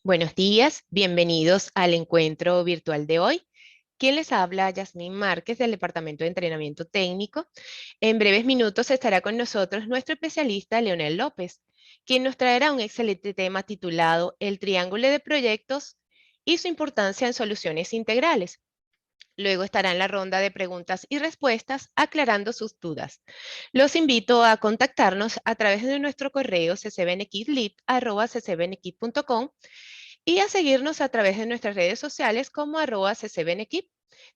Buenos días, bienvenidos al encuentro virtual de hoy. ¿Quién les habla? Yasmín Márquez del Departamento de Entrenamiento Técnico. En breves minutos estará con nosotros nuestro especialista Leonel López, quien nos traerá un excelente tema titulado El triángulo de proyectos y su importancia en soluciones integrales. Luego estará en la ronda de preguntas y respuestas aclarando sus dudas. Los invito a contactarnos a través de nuestro correo ccbnekidlit@ccbnekid.com y a seguirnos a través de nuestras redes sociales como @ccbnequip.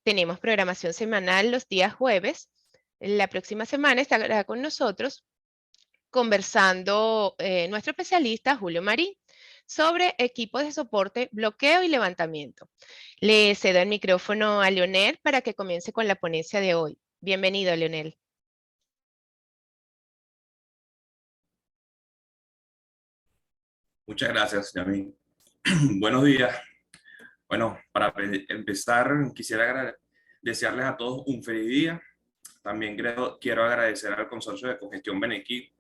Tenemos programación semanal los días jueves. La próxima semana estará con nosotros conversando nuestro especialista Julio Marín sobre equipos de soporte, bloqueo y levantamiento. Le cedo el micrófono a Leonel para que comience con la ponencia de hoy. Bienvenido, Leonel. Muchas gracias, Yami. Buenos días. Bueno, para empezar, quisiera desearles a todos un feliz día. También quiero agradecer al Consorcio de Cogestión Benequip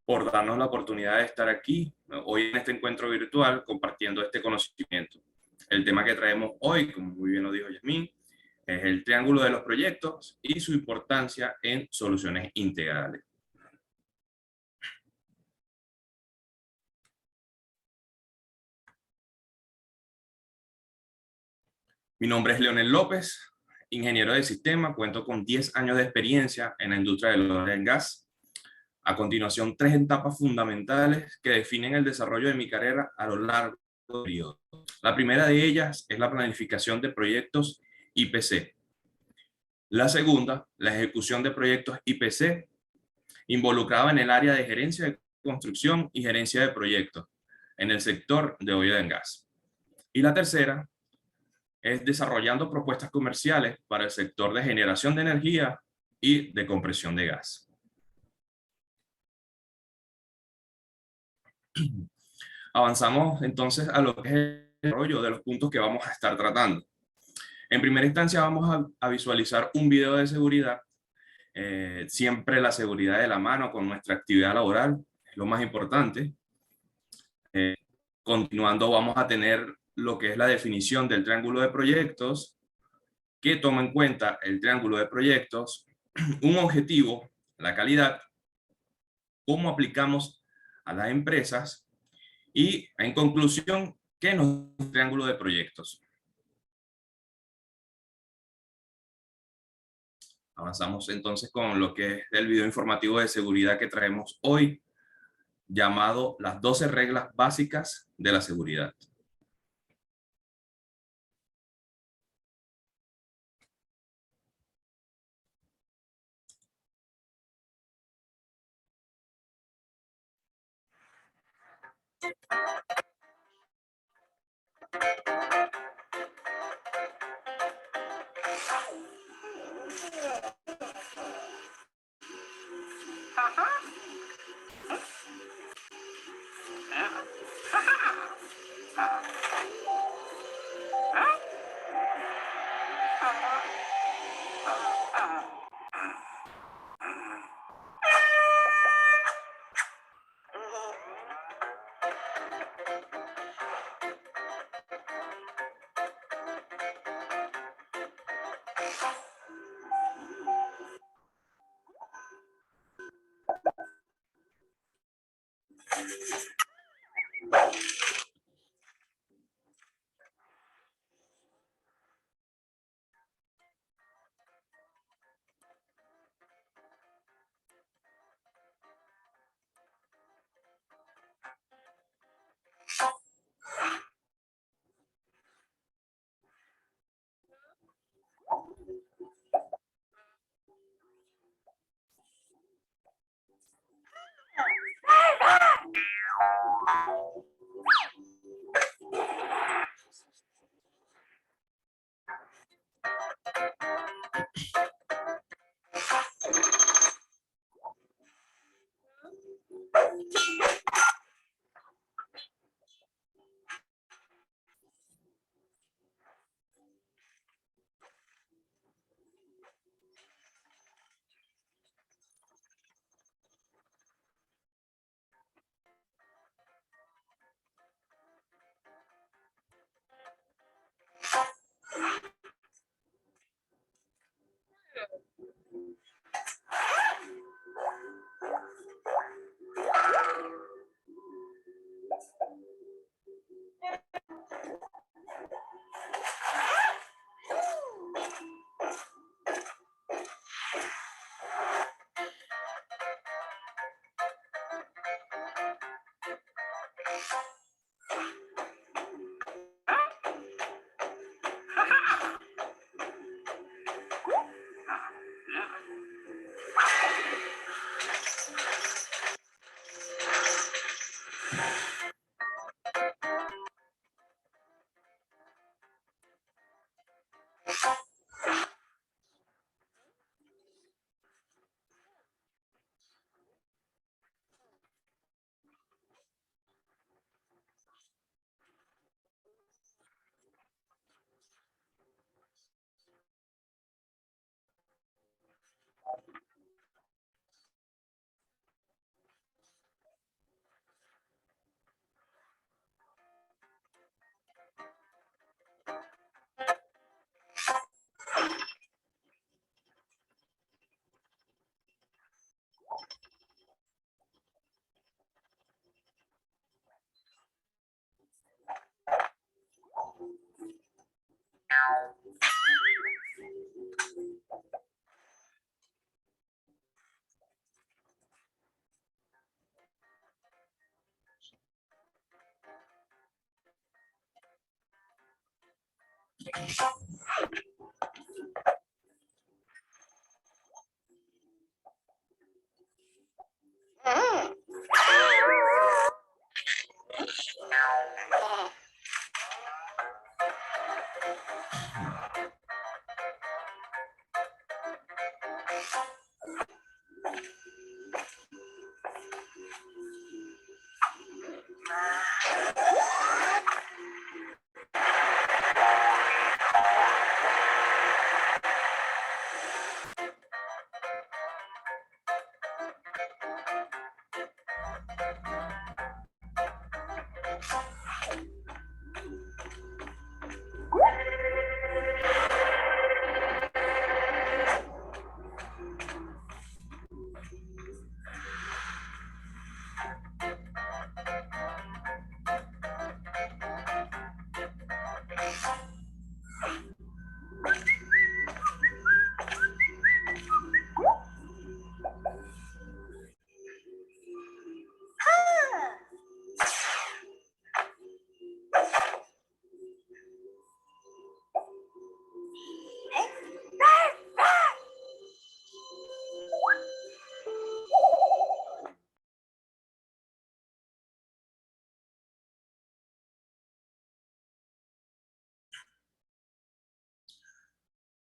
por darnos la oportunidad de estar aquí hoy en este encuentro virtual compartiendo este conocimiento. El tema que traemos hoy, como muy bien lo dijo Yasmín, es el triángulo de los proyectos y su importancia en soluciones integrales. Mi nombre es Leonel López, ingeniero de sistema, cuento con 10 años de experiencia en la industria del oil and gas. A continuación, 3 etapas fundamentales que definen el desarrollo de mi carrera a lo largo del periodo. La primera de ellas es la planificación de proyectos IPC. La segunda, la ejecución de proyectos IPC, involucrada en el área de gerencia de construcción y gerencia de proyectos en el sector de oil and gas. Y la tercera, es desarrollando propuestas comerciales para el sector de generación de energía y de compresión de gas. Avanzamos entonces a lo que es el desarrollo de los puntos que vamos a estar tratando. En primera instancia vamos a visualizar un video de seguridad. Siempre la seguridad de la mano con nuestra actividad laboral es lo más importante. Continuando vamos a tener lo que es la definición del triángulo de proyectos, que toma en cuenta el triángulo de proyectos, un objetivo, la calidad, cómo aplicamos a las empresas y, en conclusión, ¿qué nos da un triángulo de proyectos? Avanzamos entonces con lo que es el video informativo de seguridad que traemos hoy, llamado las 12 reglas básicas de la seguridad.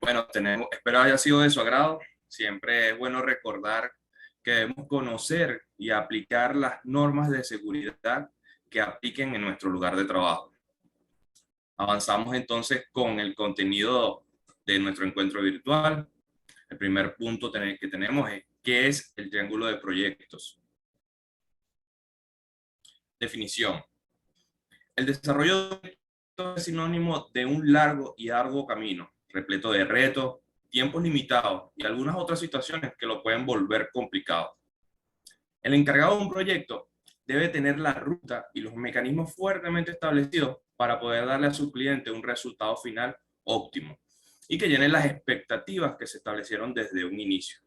Bueno, espero haya sido de su agrado. Siempre es bueno recordar que debemos conocer y aplicar las normas de seguridad que apliquen en nuestro lugar de trabajo. Avanzamos entonces con el contenido de nuestro encuentro virtual. El primer punto que tenemos es ¿qué es el triángulo de proyectos? Definición. El desarrollo de proyectos es sinónimo de un largo y arduo camino, repleto de retos, tiempos limitados y algunas otras situaciones que lo pueden volver complicado. El encargado de un proyecto debe tener la ruta y los mecanismos fuertemente establecidos para poder darle a su cliente un resultado final óptimo y que llene las expectativas que se establecieron desde un inicio.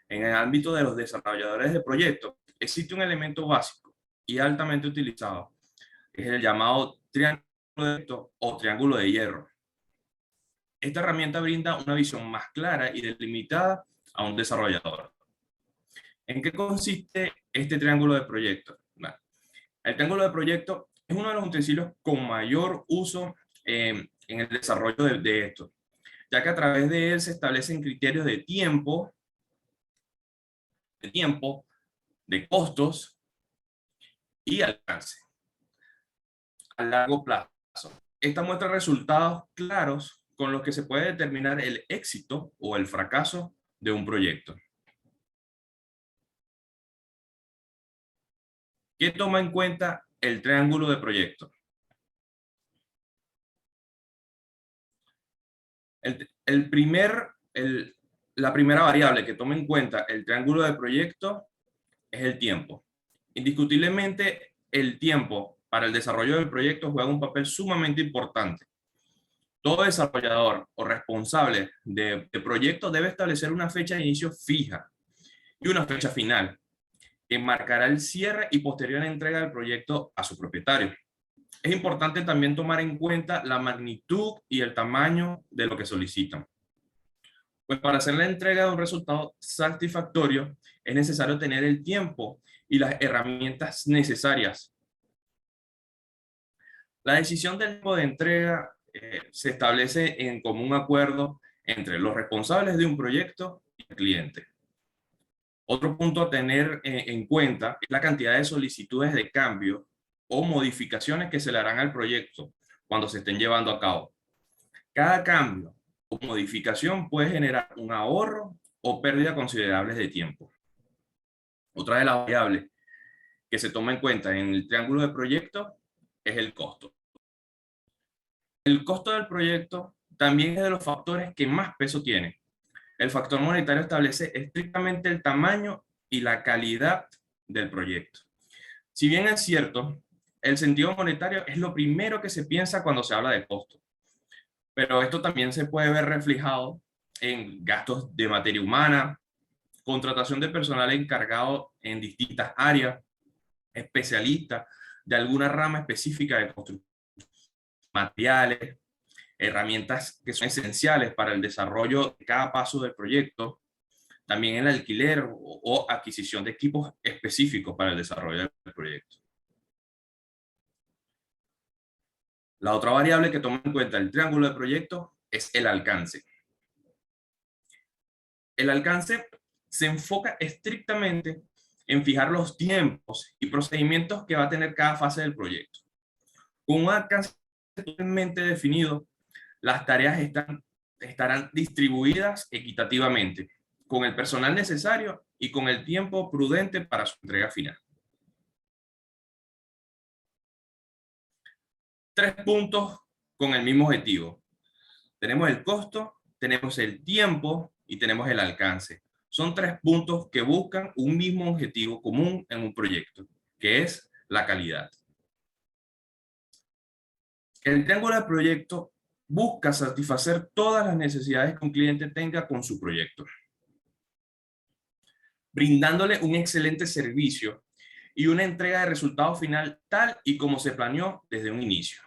En el ámbito de los desarrolladores de proyectos, existe un elemento básico y altamente utilizado, que es el llamado triángulo o triángulo de hierro. Esta herramienta brinda una visión más clara y delimitada a un desarrollador. ¿En qué consiste este triángulo de proyecto? Bueno, el triángulo de proyecto es uno de los utensilios con mayor uso en el desarrollo de esto, ya que a través de él se establecen criterios de tiempo, de costos y alcance a largo plazo. Esta muestra resultados claros con los que se puede determinar el éxito o el fracaso de un proyecto. ¿Qué toma en cuenta el triángulo de proyecto? La primera variable que toma en cuenta el triángulo de proyecto es el tiempo. Indiscutiblemente, el tiempo para el desarrollo del proyecto juega un papel sumamente importante. Todo desarrollador o responsable de proyecto debe establecer una fecha de inicio fija y una fecha final que marcará el cierre y posterior entrega del proyecto a su propietario. Es importante también tomar en cuenta la magnitud y el tamaño de lo que solicitan. Pues para hacer la entrega de un resultado satisfactorio es necesario tener el tiempo y las herramientas necesarias. La decisión del tiempo de entrega se establece en común acuerdo entre los responsables de un proyecto y el cliente. Otro punto a tener en cuenta es la cantidad de solicitudes de cambio o modificaciones que se le harán al proyecto cuando se estén llevando a cabo. Cada cambio o modificación puede generar un ahorro o pérdida considerables de tiempo. Otra de las variables que se toma en cuenta en el triángulo de proyecto es el costo. El costo del proyecto también es de los factores que más peso tiene. El factor monetario establece estrictamente el tamaño y la calidad del proyecto. Si bien es cierto, el sentido monetario es lo primero que se piensa cuando se habla de costo. Pero esto también se puede ver reflejado en gastos de materia humana, contratación de personal encargado en distintas áreas, especialistas de alguna rama específica de construcción, materiales, herramientas que son esenciales para el desarrollo de cada paso del proyecto, también el alquiler o adquisición de equipos específicos para el desarrollo del proyecto. La otra variable que toma en cuenta el triángulo de proyecto es el alcance. El alcance se enfoca estrictamente en fijar los tiempos y procedimientos que va a tener cada fase del proyecto. Con un alcance totalmente definido, las tareas estarán distribuidas equitativamente, con el personal necesario y con el tiempo prudente para su entrega final. 3 puntos con el mismo objetivo. Tenemos el costo, tenemos el tiempo y tenemos el alcance. Son 3 puntos que buscan un mismo objetivo común en un proyecto, que es la calidad. El triángulo de proyecto busca satisfacer todas las necesidades que un cliente tenga con su proyecto, brindándole un excelente servicio y una entrega de resultado final tal y como se planeó desde un inicio.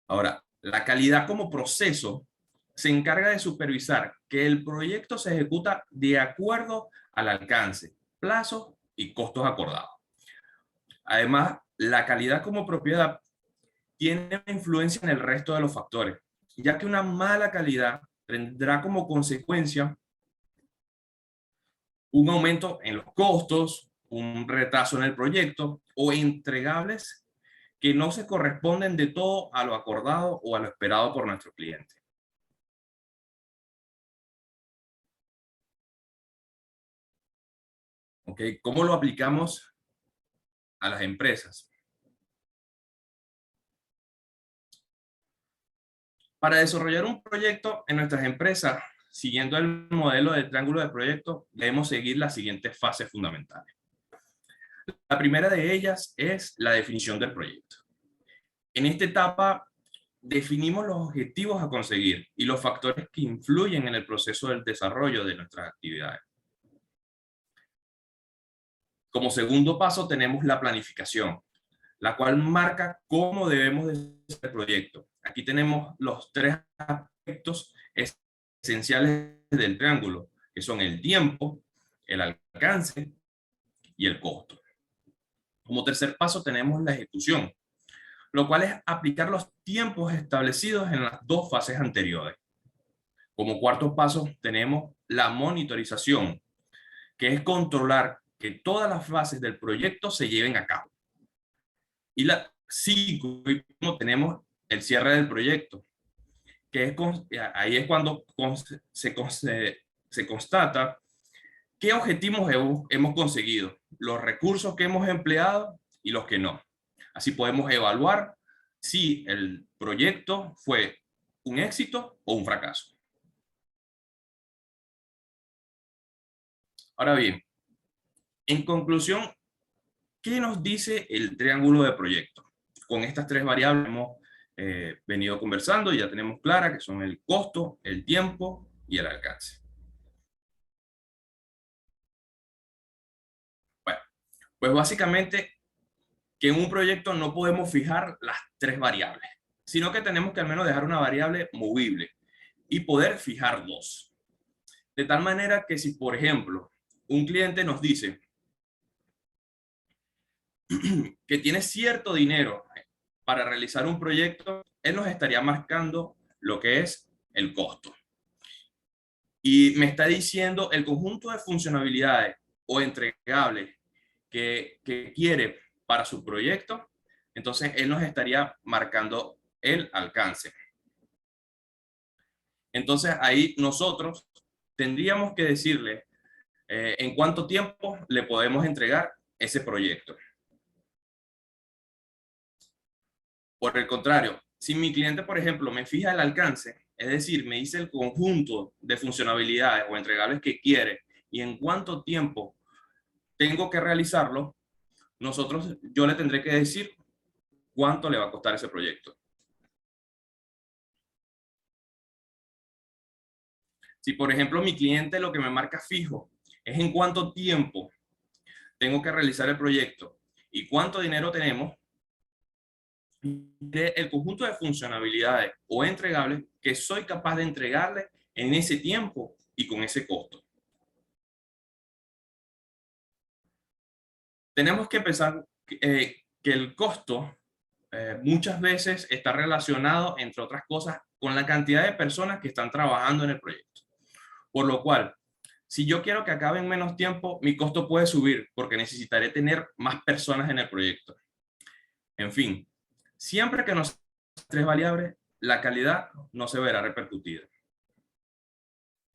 Ahora, la calidad como proceso se encarga de supervisar que el proyecto se ejecuta de acuerdo al alcance, plazos y costos acordados. Además, la calidad como propiedad tiene una influencia en el resto de los factores, ya que una mala calidad tendrá como consecuencia un aumento en los costos, un retraso en el proyecto o entregables que no se corresponden de todo a lo acordado o a lo esperado por nuestro cliente. ¿Ok? ¿Cómo lo aplicamos a las empresas? Para desarrollar un proyecto en nuestras empresas, siguiendo el modelo de triángulo de proyecto, debemos seguir las siguientes fases fundamentales. La primera de ellas es la definición del proyecto. En esta etapa definimos los objetivos a conseguir y los factores que influyen en el proceso del desarrollo de nuestras actividades. Como segundo paso tenemos la planificación, la cual marca cómo debemos desarrollar el proyecto. Aquí tenemos los 3 aspectos esenciales del triángulo, que son el tiempo, el alcance y el costo. Como tercer paso tenemos la ejecución, lo cual es aplicar los tiempos establecidos en las 2 fases anteriores. Como cuarto paso tenemos la monitorización, que es controlar que todas las fases del proyecto se lleven a cabo. Y la 5, tenemos el cierre del proyecto, que es ahí es cuando se constata qué objetivos hemos conseguido, los recursos que hemos empleado y los que no. Así podemos evaluar si el proyecto fue un éxito o un fracaso. Ahora bien, en conclusión, ¿qué nos dice el triángulo de proyecto? Con estas 3 variables hemos venido conversando y ya tenemos clara que son el costo, el tiempo y el alcance. Bueno, pues básicamente que en un proyecto no podemos fijar las 3 variables, sino que tenemos que al menos dejar una variable movible y poder fijar 2. De tal manera que si, por ejemplo, un cliente nos dice que tiene cierto dinero para realizar un proyecto, él nos estaría marcando lo que es el costo. Y me está diciendo el conjunto de funcionalidades o entregables que quiere para su proyecto, entonces él nos estaría marcando el alcance. Entonces ahí nosotros tendríamos que decirle en cuánto tiempo le podemos entregar ese proyecto. Por el contrario, si mi cliente, por ejemplo, me fija el alcance, es decir, me dice el conjunto de funcionalidades o entregables que quiere y en cuánto tiempo tengo que realizarlo, yo le tendré que decir cuánto le va a costar ese proyecto. Si, por ejemplo, mi cliente lo que me marca fijo es en cuánto tiempo tengo que realizar el proyecto y cuánto dinero tenemos, el conjunto de funcionalidades o entregables que soy capaz de entregarle en ese tiempo y con ese costo. Tenemos que pensar que el costo muchas veces está relacionado, entre otras cosas, con la cantidad de personas que están trabajando en el proyecto. Por lo cual, si yo quiero que acabe en menos tiempo, mi costo puede subir porque necesitaré tener más personas en el proyecto. En fin, siempre que nos tres variables, la calidad no se verá repercutida.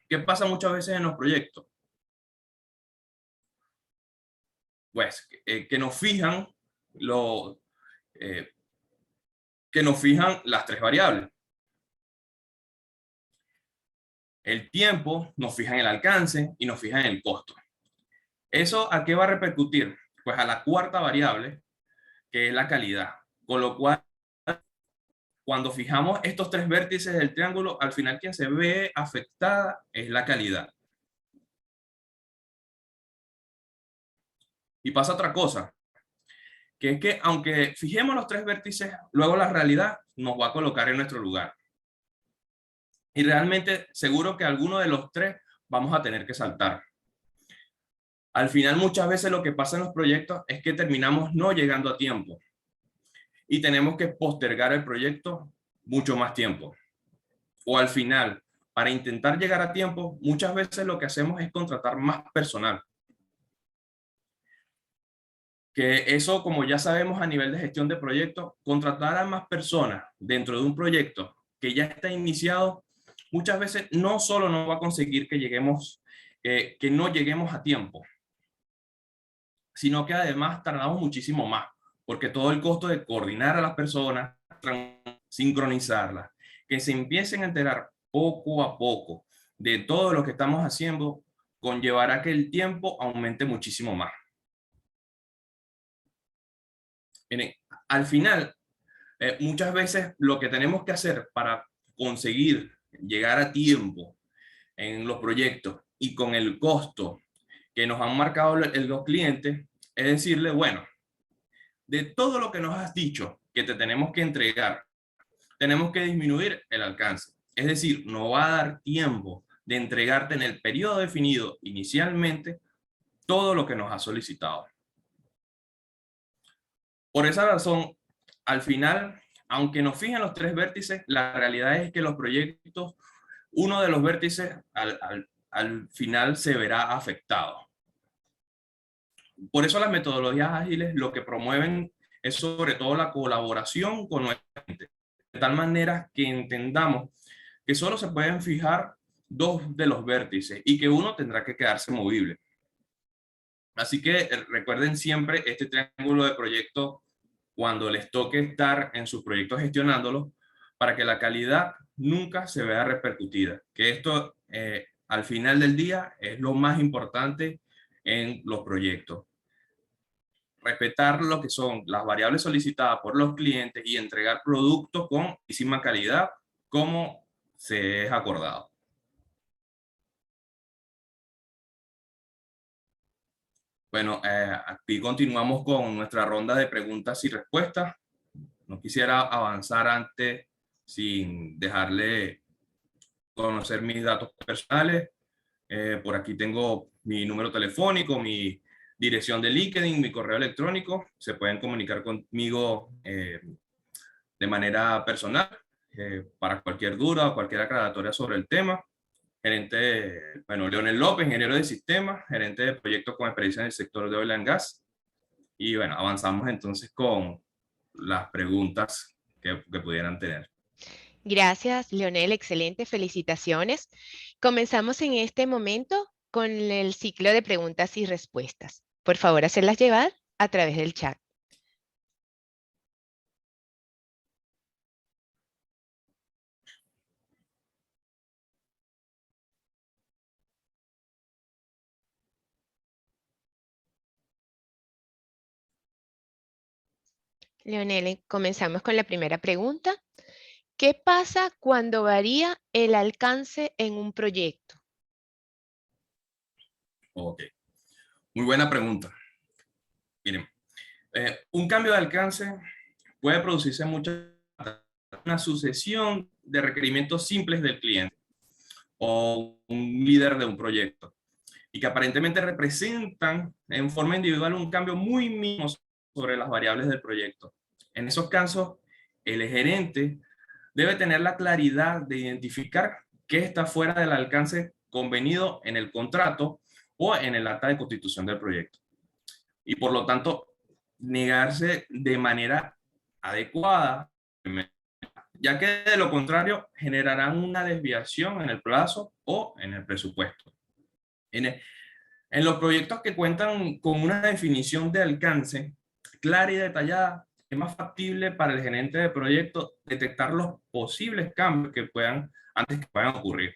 ¿Qué pasa muchas veces en los proyectos? Pues que nos fijan eh, que nos fijan las tres variables. El tiempo, nos fijan el alcance y nos fijan el costo. ¿Eso a qué va a repercutir? Pues a la cuarta variable, que es la calidad. Con lo cual, cuando fijamos estos tres vértices del triángulo, al final quien se ve afectada es la calidad. Y pasa otra cosa, que es que aunque fijemos los tres vértices, luego la realidad nos va a colocar en nuestro lugar. Y realmente seguro que alguno de los tres vamos a tener que saltar. Al final muchas veces lo que pasa en los proyectos es que terminamos no llegando a tiempo y tenemos que postergar el proyecto mucho más tiempo. O al final, para intentar llegar a tiempo, muchas veces lo que hacemos es contratar más personal. Que eso, como ya sabemos a nivel de gestión de proyectos, contratar a más personas dentro de un proyecto que ya está iniciado, muchas veces no solo no va a conseguir que lleguemos, que no lleguemos a tiempo, sino que además tardamos muchísimo más, porque todo el costo de coordinar a las personas, sincronizarlas, que se empiecen a enterar poco a poco de todo lo que estamos haciendo, conllevará que el tiempo aumente muchísimo más. Miren, al final, muchas veces lo que tenemos que hacer para conseguir llegar a tiempo en los proyectos y con el costo que nos han marcado los clientes, es decirle, bueno, de todo lo que nos has dicho que te tenemos que entregar, tenemos que disminuir el alcance. Es decir, no va a dar tiempo de entregarte en el periodo definido inicialmente todo lo que nos has solicitado. Por esa razón, al final, aunque nos fijen los tres vértices, la realidad es que los proyectos, uno de los vértices al final se verá afectado. Por eso las metodologías ágiles lo que promueven es sobre todo la colaboración con nuestra gente, de tal manera que entendamos que solo se pueden fijar dos de los vértices y que uno tendrá que quedarse movible. Así que recuerden siempre este triángulo de proyecto cuando les toque estar en sus proyectos gestionándolos, para que la calidad nunca se vea repercutida. Que esto al final del día es lo más importante en los proyectos. Respetar lo que son las variables solicitadas por los clientes y entregar productos con altísima calidad como se es acordado. Bueno, aquí continuamos con nuestra ronda de preguntas y respuestas. No quisiera avanzar antes sin dejarle conocer mis datos personales. Por aquí tengo mi número telefónico, mi dirección de LinkedIn, mi correo electrónico. Se pueden comunicar conmigo de manera personal para cualquier duda o cualquier aclaratoria sobre el tema. Gerente, bueno, Leonel López, ingeniero de sistemas, gerente de proyectos con experiencia en el sector de oil and gas. Y bueno, avanzamos entonces con las preguntas que pudieran tener. Gracias, Leonel. Excelente. Felicitaciones. Comenzamos en este momento con el ciclo de preguntas y respuestas. Por favor, hacerlas llevar a través del chat. Leonel, comenzamos con la primera pregunta. ¿Qué pasa cuando varía el alcance en un proyecto? Ok, muy buena pregunta. Miren, un cambio de alcance puede producirse una sucesión de requerimientos simples del cliente o un líder de un proyecto y que aparentemente representan en forma individual un cambio muy mínimo sobre las variables del proyecto. En esos casos, el gerente debe tener la claridad de identificar qué está fuera del alcance convenido en el contrato o en el acta de constitución del proyecto. Y por lo tanto, negarse de manera adecuada, ya que de lo contrario generarán una desviación en el plazo o en el presupuesto. En los proyectos que cuentan con una definición de alcance clara y detallada, es más factible para el gerente de proyecto detectar los posibles cambios que puedan, antes que puedan ocurrir.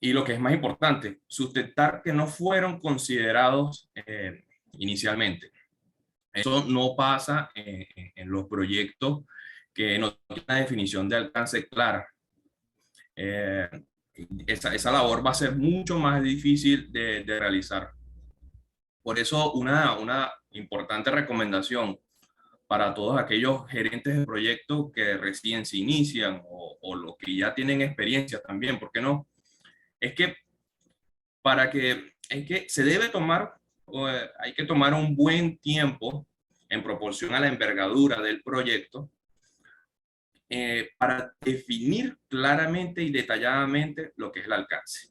Y lo que es más importante, sustentar que no fueron considerados inicialmente. Eso no pasa en los proyectos que no tienen una definición de alcance clara. Eh, esa labor va a ser mucho más difícil de realizar. Por eso una importante recomendación para todos aquellos gerentes de proyectos que recién se inician o los que ya tienen experiencia también, ¿por qué no? Es que es que se debe tomar, hay que tomar un buen tiempo en proporción a la envergadura del proyecto para definir claramente y detalladamente lo que es el alcance.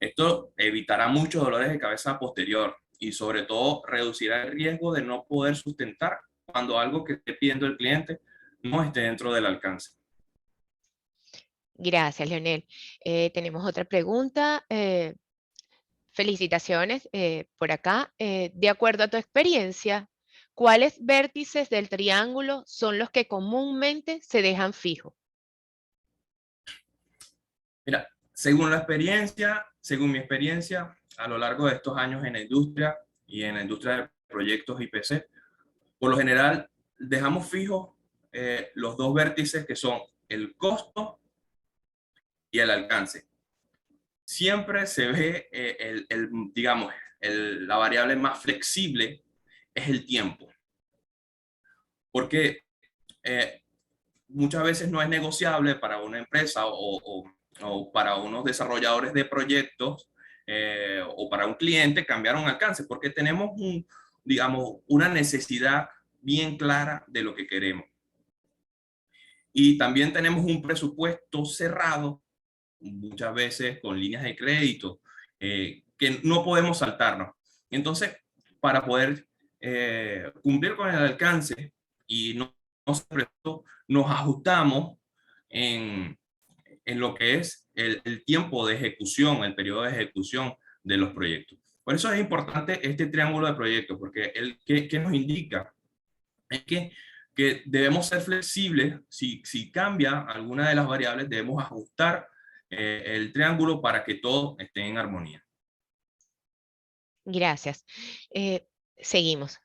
Esto evitará muchos dolores de cabeza posterior y sobre todo reducirá el riesgo de no poder sustentar cuando algo que esté pidiendo el cliente no esté dentro del alcance. Gracias, Leonel. Tenemos otra pregunta. Felicitaciones por acá. De acuerdo a tu experiencia, ¿cuáles vértices del triángulo son los que comúnmente se dejan fijos? Mira, según mi experiencia, a lo largo de estos años en la industria y en la industria de proyectos IPC, por lo general dejamos fijos los dos vértices que son el costo y el alcance. Siempre se ve digamos, la variable más flexible es el tiempo, porque eh, muchas veces no es negociable para una empresa o para unos desarrolladores de proyectos o para un cliente cambiar un alcance, porque tenemos digamos, una necesidad bien clara de lo que queremos. Y también tenemos un presupuesto cerrado, muchas veces con líneas de crédito, que no podemos saltarnos. Entonces, para poder cumplir con el alcance y nos ajustamos en, en lo que es el tiempo de ejecución, el periodo de ejecución de los proyectos. Por eso es importante este triángulo de proyectos, porque ¿qué nos indica? Es que debemos ser flexibles. Si cambia alguna de las variables, debemos ajustar el triángulo para que todo esté en armonía. Gracias. Seguimos.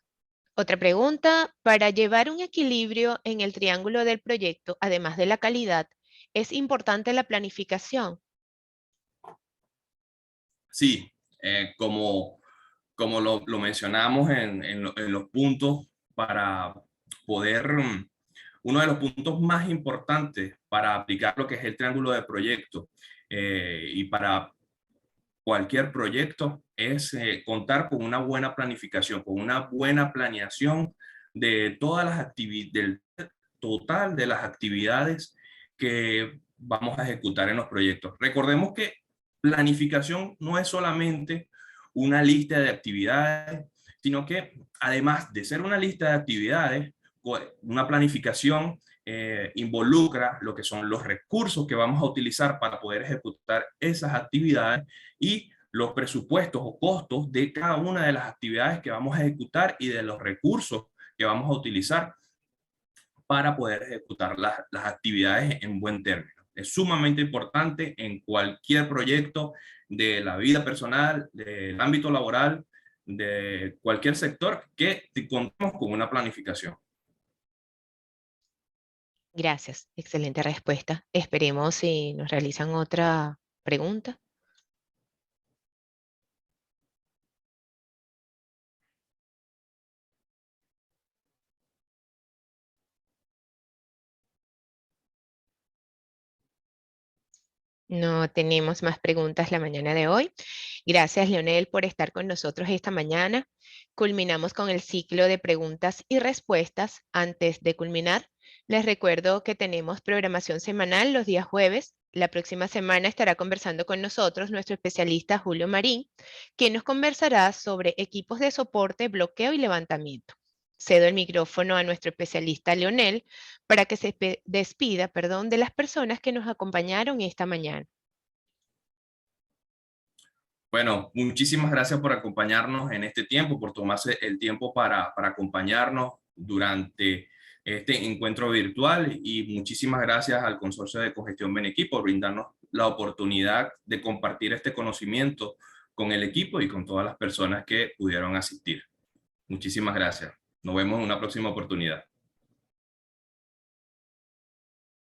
Otra pregunta. Para llevar un equilibrio en el triángulo del proyecto, además de la calidad, ¿es importante la planificación? Sí, como lo mencionamos en los puntos para poder, uno de los puntos más importantes para aplicar lo que es el triángulo de proyecto y para cualquier proyecto es contar con una buena planificación, con una buena planeación de todas las actividades, del total de las actividades que vamos a ejecutar en los proyectos. Recordemos que planificación no es solamente una lista de actividades, sino que además de ser una lista de actividades, una planificación involucra lo que son los recursos que vamos a utilizar para poder ejecutar esas actividades y los presupuestos o costos de cada una de las actividades que vamos a ejecutar y de los recursos que vamos a utilizar para poder ejecutar las actividades en buen término. Es sumamente importante en cualquier proyecto de la vida personal, del ámbito laboral, de cualquier sector, que contemos con una planificación. Gracias. Excelente respuesta. Esperemos si nos realizan otra pregunta. No tenemos más preguntas la mañana de hoy. Gracias, Leonel, por estar con nosotros esta mañana. Culminamos con el ciclo de preguntas y respuestas. Antes de culminar, les recuerdo que tenemos programación semanal los días jueves. La próxima semana estará conversando con nosotros nuestro especialista Julio Marín, quien nos conversará sobre equipos de soporte, bloqueo y levantamiento. Cedo el micrófono a nuestro especialista Leonel para que se despida, perdón, de las personas que nos acompañaron esta mañana. Bueno, muchísimas gracias por acompañarnos en este tiempo, por tomarse el tiempo para acompañarnos durante este encuentro virtual, y muchísimas gracias al Consorcio de Cogestión Benequí por brindarnos la oportunidad de compartir este conocimiento con el equipo y con todas las personas que pudieron asistir. Muchísimas gracias. Nos vemos en una próxima oportunidad.